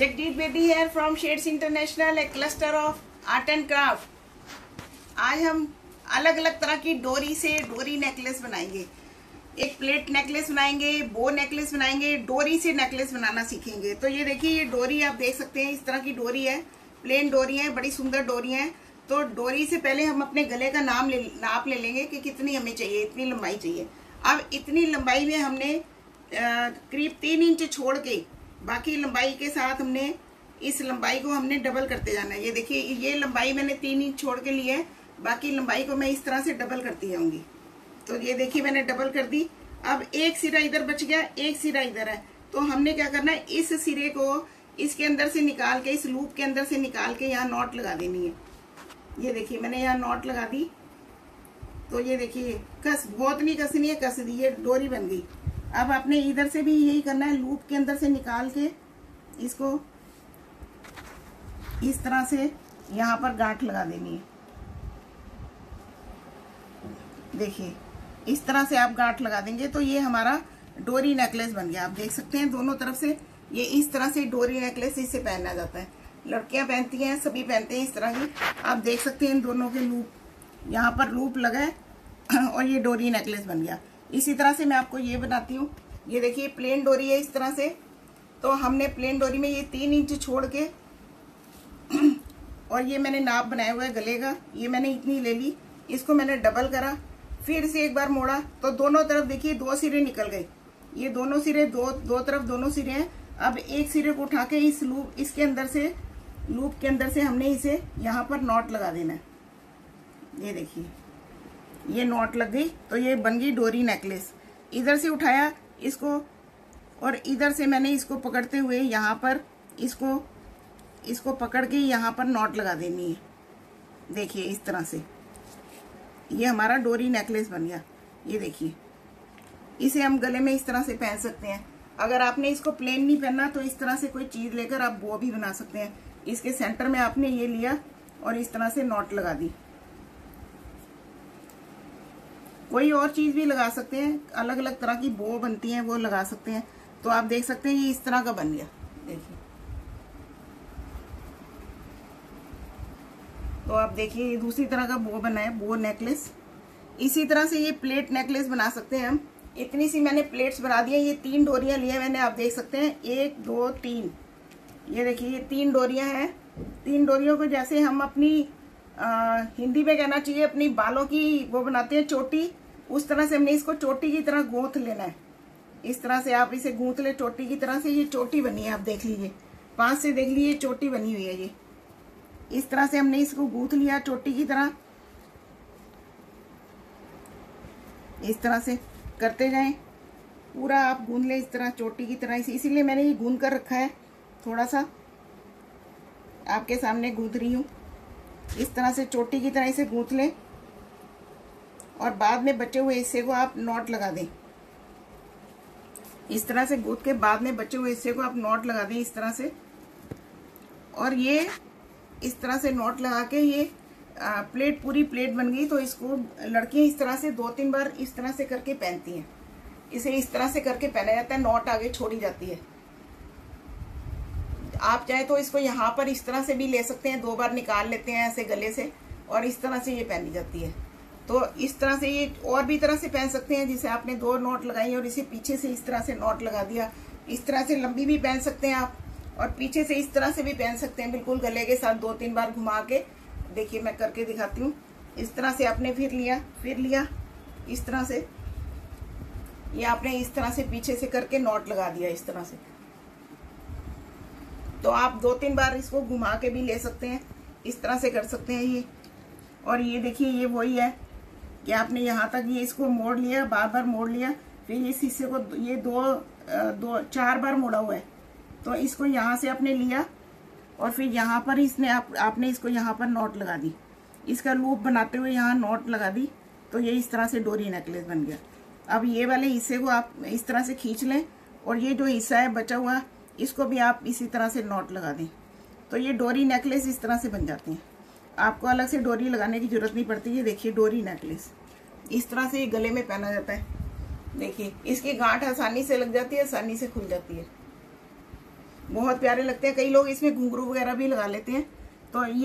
Jagjit Bedi here from Shades International, a cluster of art and craft। आज हम अलग अलग तरह की डोरी से डोरी नेकलेस बनाएंगे। एक प्लेट नेकलेस बनाएंगे, बो नेकलेस बनाएंगे, डोरी से नेकलेस बनाना सीखेंगे। तो ये देखिए, ये डोरी आप देख सकते हैं, इस तरह की डोरी है, प्लेन डोरी है, बड़ी सुंदर डोरी है। तो डोरी से पहले हम अपने गले का नाप ले लेंगे कि कितनी हमें चाहिए, इतनी लंबाई चाहिए। अब इतनी लंबाई में हमने करीब 3 इंच छोड़ के बाकी लंबाई के साथ हमने इस लंबाई को हमने डबल करते जाना है। ये देखिए, ये लंबाई मैंने 3 इंच छोड़ के ली है, बाकी लंबाई को मैं इस तरह से डबल करती जाऊंगी। तो ये देखिए, मैंने डबल कर दी। अब एक सिरा इधर बच गया, एक सिरा इधर है। तो हमने क्या करना है, इस सिरे को इसके अंदर से निकाल के, इस लूप के अंदर से निकाल के यहाँ नॉट लगा देनी है। ये देखिए, मैंने यहाँ नॉट लगा दी। तो ये देखिए, कस बहुत नहीं कसनी है, कस दी, ये डोरी बन गई। अब आपने इधर से भी यही करना है, लूप के अंदर से निकाल के इसको इस तरह से यहाँ पर गांठ लगा देनी है। देखिए, इस तरह से आप गांठ लगा देंगे तो ये हमारा डोरी नेकलेस बन गया। आप देख सकते हैं दोनों तरफ से ये इस तरह से डोरी नेकलेस इससे पहना जाता है। लड़कियां पहनती हैं, सभी पहनते हैं इस तरह की। आप देख सकते हैं इन दोनों के लूप, यहाँ पर लूप लगा है और ये डोरी नेकलेस बन गया। इसी तरह से मैं आपको ये बनाती हूँ। ये देखिए, प्लेन डोरी है इस तरह से। तो हमने प्लेन डोरी में ये 3 इंच छोड़ के और ये मैंने नाप बनाया हुआ है गले का, ये मैंने इतनी ले ली। इसको मैंने डबल करा, फिर से एक बार मोड़ा, तो दोनों तरफ देखिए 2 सिरे निकल गए। ये दोनों सिरे दो तरफ दोनों सिरे हैं। अब एक सिरे को उठा के इस लूप इसके अंदर से, लूप के अंदर से हमने इसे यहाँ पर नॉट लगा देना है। ये देखिए, ये नॉट लग गई तो ये बन गई डोरी नेकलेस। इधर से उठाया इसको और इधर से मैंने इसको पकड़ते हुए यहाँ पर इसको पकड़ के यहाँ पर नॉट लगा देनी है। देखिए, इस तरह से ये हमारा डोरी नेकलेस बन गया। ये देखिए, इसे हम गले में इस तरह से पहन सकते हैं। अगर आपने इसको प्लेन नहीं पहनना तो इस तरह से कोई चीज लेकर आप बो भी बना सकते हैं। इसके सेंटर में आपने ये लिया और इस तरह से नॉट लगा दी। कोई और चीज भी लगा सकते हैं, अलग अलग तरह की बो बनती हैं, वो लगा सकते हैं। तो आप देख सकते हैं ये इस तरह का बन गया। देखिए, तो आप देखिए, ये दूसरी तरह का बो बना है, बो नेकलेस। इसी तरह से ये प्लेट नेकलेस बना सकते हैं हम। इतनी सी मैंने प्लेट्स बना दी है। ये 3 डोरियां ली है मैंने, आप देख सकते हैं, 1 2 3। ये देखिए, ये 3 डोरियां हैं। 3 डोरियों को जैसे हम अपनी हिंदी में कहना चाहिए अपनी बालों की वो बनाते हैं चोटी, उस तरह से हमने इसको चोटी की तरह गूंथ लेना है। इस तरह से आप इसे गूंथ ले चोटी की तरह से। ये चोटी बनी है, आप देख लीजिए, 5 से देख लीजिए चोटी बनी हुई है। ये इस तरह से हमने इसको गूंथ लिया चोटी की तरह। इस तरह से करते जाएं, पूरा आप गूंथ ले इस तरह चोटी की तरह। इसीलिए मैंने ये गूंथ कर रखा है, थोड़ा सा आपके सामने गूंथ रही हूँ। इस तरह से चोटी की तरह इसे गूंथ लें और बाद में बचे हुए हिस्से को आप नॉट लगा दें। इस तरह से गूंथ के बाद में बचे हुए हिस्से को आप नॉट लगा दें इस तरह से। और ये इस तरह से नॉट लगा के ये प्लेट, पूरी प्लेट बन गई। तो इसको लड़कियां इस तरह से 2-3 बार इस तरह से करके पहनती हैं। इसे इस तरह से करके पहना जाता है, नॉट आगे छोड़ी जाती है। आप चाहे तो इसको यहाँ पर इस तरह से भी ले सकते हैं, 2 बार निकाल लेते हैं ऐसे गले से और इस तरह से ये पहनी जाती है। तो इस तरह से ये और भी तरह से पहन सकते हैं, जिसे आपने 2 नॉट लगाई और इसे पीछे से इस तरह से नॉट लगा दिया। इस तरह से लंबी भी पहन सकते हैं आप और पीछे से इस तरह से भी पहन सकते हैं, बिल्कुल गले के साथ 2-3 बार घुमा के। देखिए, मैं करके दिखाती हूँ। इस तरह से आपने फिर लिया इस तरह से, ये आपने इस तरह से पीछे से करके नॉट लगा दिया इस तरह से। तो आप 2-3 बार इसको घुमा के भी ले सकते हैं, इस तरह से कर सकते हैं ये। और ये देखिए, ये वही है कि आपने यहाँ तक ये इसको मोड़ लिया, बार बार मोड़ लिया, फिर इस हिस्से को ये 4 बार मोड़ा हुआ है। तो इसको यहाँ से आपने लिया और फिर यहाँ पर इसने आपने इसको यहाँ पर नॉट लगा दी, इसका लूप बनाते हुए यहाँ नॉट लगा दी। तो ये इस तरह से डोरी नेकलेस बन गया। अब ये वाले हिस्से को आप इस तरह से खींच लें और ये जो हिस्सा है बचा हुआ, इसको भी आप इसी तरह से नॉट लगा दें। तो ये डोरी नेकलेस इस तरह से बन जाते हैं। आपको अलग से डोरी लगाने की जरूरत नहीं पड़ती। ये देखिए, डोरी नेकलेस इस तरह से ये गले में पहना जाता है। देखिए, इसकी गांठ आसानी से लग जाती है, आसानी से खुल जाती है। बहुत प्यारे लगते हैं। कई लोग इसमें घुंघरू वगैरह भी लगा लेते हैं। तो ये